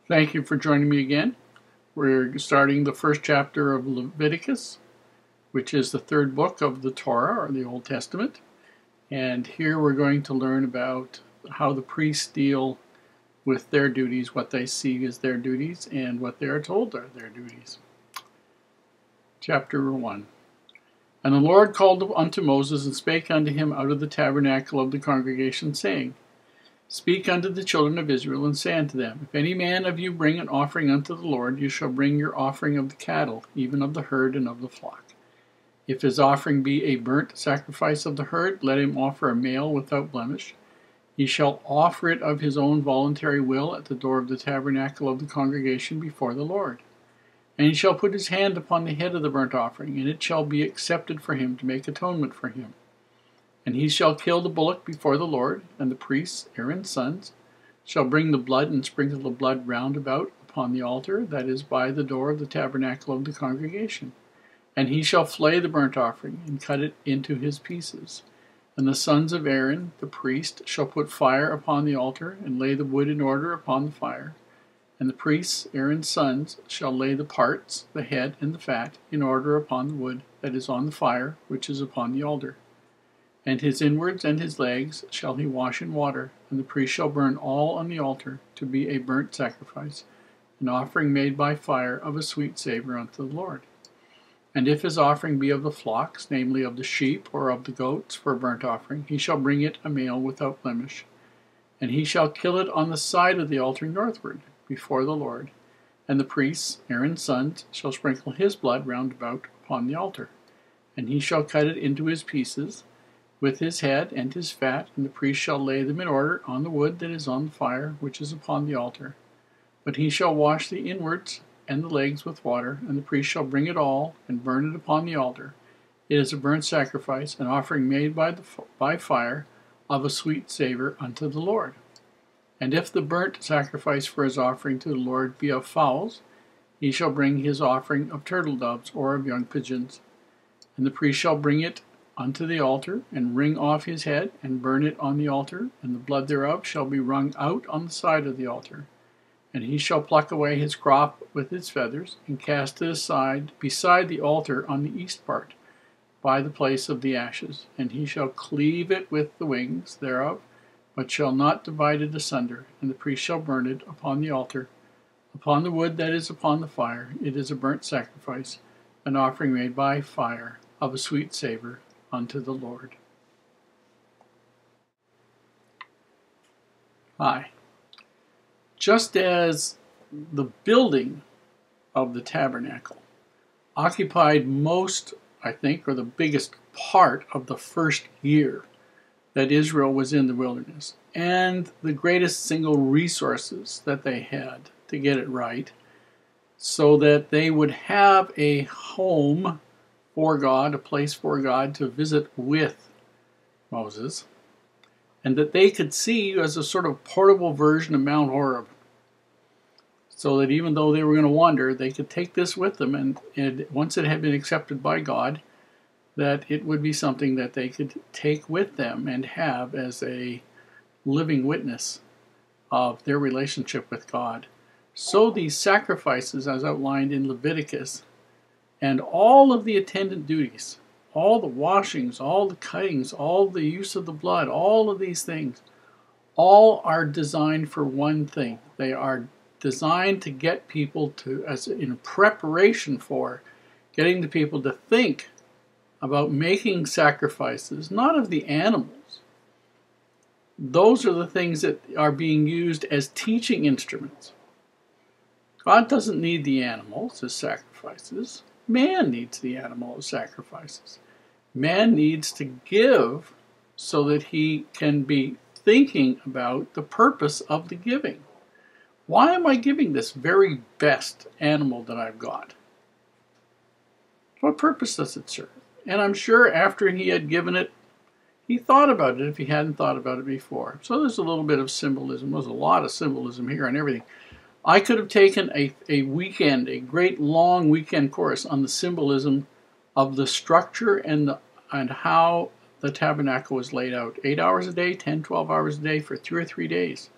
Thank you for joining me again. We're starting the first chapter of Leviticus, which is the third book of the Torah, or the Old Testament. And here we're going to learn about how the priests deal with their duties, what they see as their duties, and what they are told are their duties. Chapter 1. And the Lord called unto Moses, and spake unto him out of the tabernacle of the congregation, saying, Speak unto the children of Israel, and say unto them, If any man of you bring an offering unto the Lord, you shall bring your offering of the cattle, even of the herd and of the flock. If his offering be a burnt sacrifice of the herd, let him offer a male without blemish. He shall offer it of his own voluntary will at the door of the tabernacle of the congregation before the Lord. And he shall put his hand upon the head of the burnt offering, and it shall be accepted for him to make atonement for him. And he shall kill the bullock before the Lord, and the priests, Aaron's sons, shall bring the blood and sprinkle the blood round about upon the altar that is by the door of the tabernacle of the congregation. And he shall flay the burnt offering, and cut it into his pieces. And the sons of Aaron, the priest, shall put fire upon the altar, and lay the wood in order upon the fire. And the priests, Aaron's sons, shall lay the parts, the head and the fat, in order upon the wood that is on the fire, which is upon the altar. And his inwards and his legs shall he wash in water, and the priest shall burn all on the altar to be a burnt sacrifice, an offering made by fire of a sweet savour unto the Lord. And if his offering be of the flocks, namely of the sheep or of the goats, for a burnt offering, he shall bring it a male without blemish. And he shall kill it on the side of the altar northward, before the Lord. And the priests, Aaron's sons, shall sprinkle his blood round about upon the altar. And he shall cut it into his pieces, with his head and his fat, and the priest shall lay them in order on the wood that is on the fire, which is upon the altar. But he shall wash the inwards and the legs with water, and the priest shall bring it all, and burn it upon the altar. It is a burnt sacrifice, an offering made by fire, of a sweet savour unto the Lord. And if the burnt sacrifice for his offering to the Lord be of fowls, he shall bring his offering of turtle doves or of young pigeons. And the priest shall bring it unto the altar, and wring off his head, and burn it on the altar, and the blood thereof shall be wrung out on the side of the altar. And he shall pluck away his crop with its feathers, and cast it aside beside the altar on the east part, by the place of the ashes. And he shall cleave it with the wings thereof, but shall not divide it asunder. And the priest shall burn it upon the altar, upon the wood that is upon the fire. It is a burnt sacrifice, an offering made by fire, of a sweet savour unto the Lord. Hi. Just as the building of the tabernacle occupied most, I think, or the biggest part of the first year that Israel was in the wilderness, and the greatest single resources that they had to get it right, so that they would have a home for God, a place for God to visit with Moses, and that they could see as a sort of portable version of Mount Horeb, so that even though they were going to wander, they could take this with them, and once it had been accepted by God, that it would be something that they could take with them and have as a living witness of their relationship with God. So these sacrifices, as outlined in Leviticus, and all of the attendant duties, all the washings, all the cuttings, all the use of the blood, all of these things, all are designed for one thing. They are designed to get people to, as in preparation for getting the people to think about making sacrifices, not of the animals. Those are the things that are being used as teaching instruments. God doesn't need the animals as sacrifices. Man needs the animal as sacrifices. Man needs to give so that he can be thinking about the purpose of the giving. Why am I giving this very best animal that I've got? What purpose does it serve? And I'm sure after he had given it, he thought about it if he hadn't thought about it before. So there's a little bit of symbolism. There's a lot of symbolism here and everything. I could have taken a weekend, a great long weekend course on the symbolism of the structure and how the tabernacle was laid out. 8 hours a day, 10, 12 hours a day for 2 or 3 days.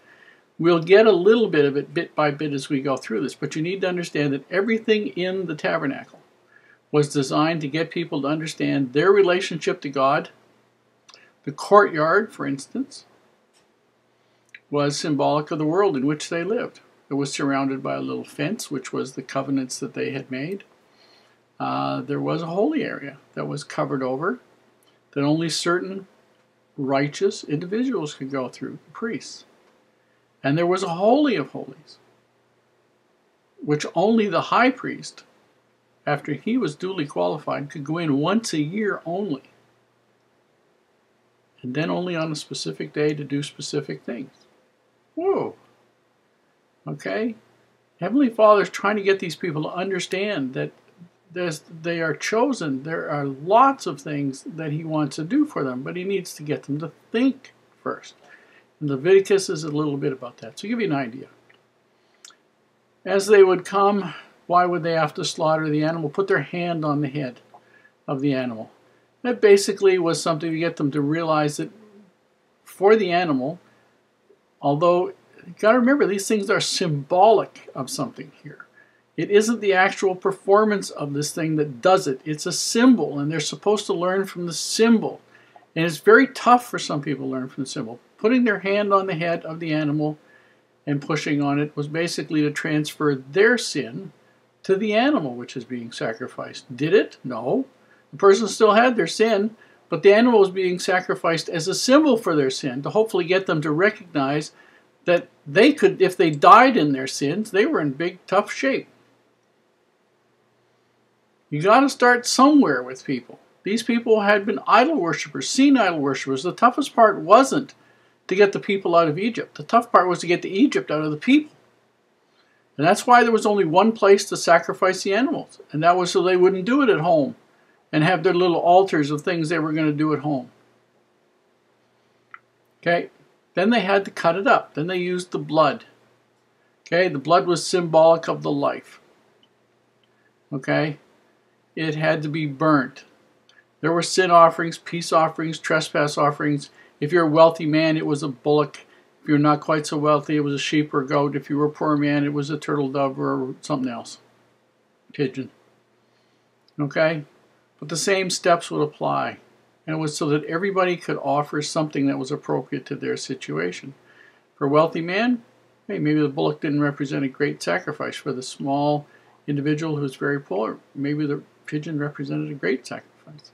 We'll get a little bit of it bit by bit as we go through this, but you need to understand that everything in the tabernacle was designed to get people to understand their relationship to God. The courtyard, for instance, was symbolic of the world in which they lived. It was surrounded by a little fence, which was the covenants that they had made. There was a holy area that was covered over, that only certain righteous individuals could go through, the priests. And there was a Holy of Holies, which only the high priest, after he was duly qualified, could go in once a year only. And then only on a specific day to do specific things. Whoa. Okay? Heavenly Father's trying to get these people to understand that they are chosen. There are lots of things that he wants to do for them, but he needs to get them to think first. And Leviticus is a little bit about that. So give you an idea. As they would come, why would they have to slaughter the animal? Put their hand on the head of the animal. That basically was something to get them to realize that for the animal, although you've got to remember these things are symbolic of something here. It isn't the actual performance of this thing that does it. It's a symbol, and they're supposed to learn from the symbol. And it's very tough for some people to learn from the symbol. Putting their hand on the head of the animal and pushing on it was basically to transfer their sin to the animal which is being sacrificed. Did it? No. The person still had their sin, but the animal was being sacrificed as a symbol for their sin to hopefully get them to recognize that they could, if they died in their sins, they were in big, tough shape. You got to start somewhere with people. These people had been idol worshippers, seen idol worshippers. The toughest part wasn't to get the people out of Egypt. The tough part was to get the Egypt out of the people. And that's why there was only one place to sacrifice the animals. And that was so they wouldn't do it at home and have their little altars of things they were going to do at home. Okay? Then they had to cut it up. Then they used the blood. Okay? The blood was symbolic of the life. Okay? It had to be burnt. There were sin offerings, peace offerings, trespass offerings. If you're a wealthy man, it was a bullock. If you're not quite so wealthy, it was a sheep or a goat. If you were a poor man, it was a turtle dove or something else. Pigeon. Okay? But the same steps would apply. And it was so that everybody could offer something that was appropriate to their situation. For a wealthy man, hey, maybe the bullock didn't represent a great sacrifice. For the small individual who was very poor, maybe the pigeon represented a great sacrifice.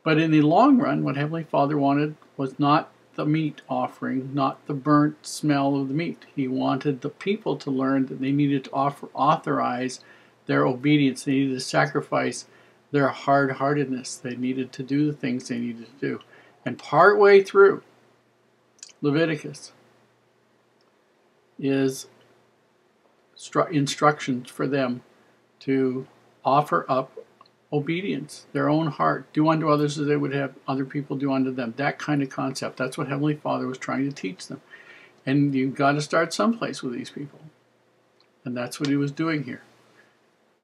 But in the long run, what Heavenly Father wanted was not the meat offering, not the burnt smell of the meat. He wanted the people to learn that they needed to authorize their obedience. They needed to sacrifice their hard-heartedness. They needed to do the things they needed to do. And partway through Leviticus is instructions for them to offer up obedience, their own heart, do unto others as they would have other people do unto them. That kind of concept. That's what Heavenly Father was trying to teach them. And you've got to start someplace with these people. And that's what he was doing here.